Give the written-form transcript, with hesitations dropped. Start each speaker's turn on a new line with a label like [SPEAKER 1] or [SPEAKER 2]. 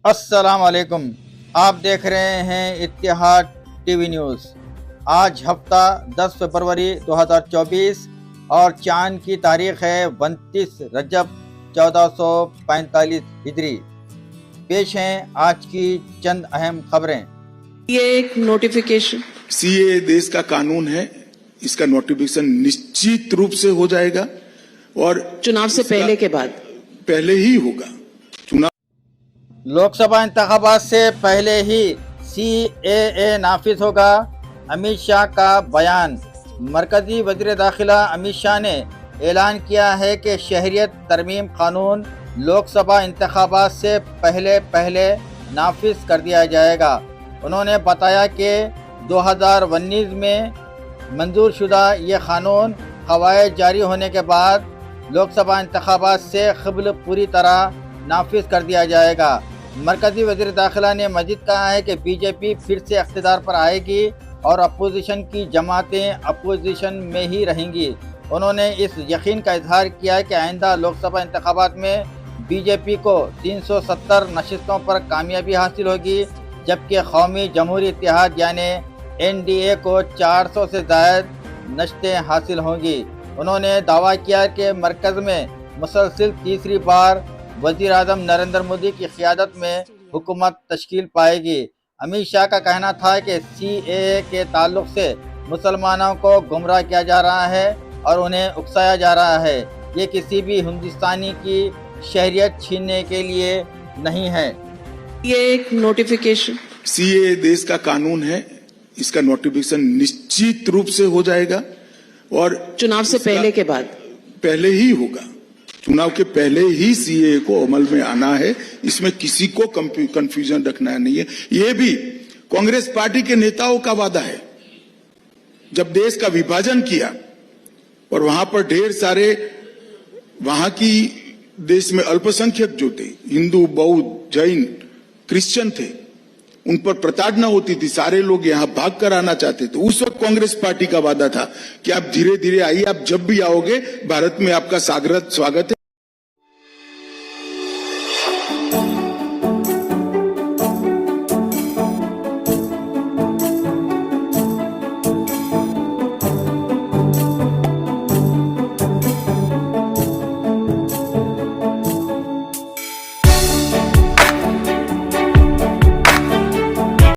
[SPEAKER 1] अस्सलाम वालेकुम। आप देख रहे हैं इत्तेहाद टीवी न्यूज़। आज हफ्ता 10 फरवरी 2024 और चांद की तारीख है 29 रजब 1445 हिजरी। पेश हैं आज की चंद अहम खबरें।
[SPEAKER 2] ये एक नोटिफिकेशन
[SPEAKER 3] सीए देश का कानून है, इसका नोटिफिकेशन निश्चित रूप से हो जाएगा और
[SPEAKER 2] चुनाव से पहले के बाद
[SPEAKER 3] पहले ही होगा। चुनाव
[SPEAKER 1] लोकसभा इंतखाबात से पहले ही CAA नाफिज होगा, अमित शाह का बयान। मरकजी वज़ीर दाखिला अमित शाह ने ऐलान किया है कि शहरियत तरमीम कानून लोकसभा इंतखाबात से पहले नाफिज कर दिया जाएगा। उन्होंने बताया कि 2019 में मंजूर शुदा ये कानून कवायद जारी होने के बाद लोकसभा इंतखाबात से क़ब्ल पूरी तरह नाफिज कर दिया जाएगा। मरकजी वज़ीर दाखिला ने मज़ीद कहा है कि बीजेपी फिर से इक़्तिदार पर आएगी और अपोजिशन की जमातें अपोजिशन में ही रहेंगी। उन्होंने इस यकीन का इजहार किया कि आइंदा लोकसभा इंतखाबात में बीजेपी को 370 नशिस्तों पर कामयाबी हासिल होगी, जबकि कौमी जमहूरी इत्तेहाद यानी NDA को 400 से ज़ायद नशस्तें हासिल होंगी। उन्होंने दावा किया कि मरकज़ में मुसलसल तीसरी बार वज़ीर आज़म नरेंद्र मोदी की क़ियादत में हुकूमत तश्कील पाएगी। अमित शाह का कहना था कि CAA के ताल्लुक़ से मुसलमानों को गुमराह किया जा रहा है और उन्हें उकसाया जा रहा है। ये किसी भी हिंदुस्तानी की शहरियत छीनने के लिए नहीं है।
[SPEAKER 2] ये एक नोटिफिकेशन
[SPEAKER 3] सीए देश का कानून है, इसका नोटिफिकेशन निश्चित रूप से हो जाएगा और
[SPEAKER 2] चुनाव से पहले के बाद
[SPEAKER 3] पहले ही होगा। चुनाव के पहले ही सीए को अमल में आना है, इसमें किसी को कंफ्यूजन रखना नहीं है। ये भी कांग्रेस पार्टी के नेताओं का वादा है। जब देश का विभाजन किया और वहां पर ढेर सारे वहां की देश में अल्पसंख्यक जो थे, हिंदू, बौद्ध, जैन, क्रिश्चियन थे, उन पर प्रताड़ना होती थी, सारे लोग यहां भाग कर आना चाहते थे। उस वक्त कांग्रेस पार्टी का वादा था कि आप धीरे धीरे आइए, आप जब भी आओगे भारत में आपका स्वागत है।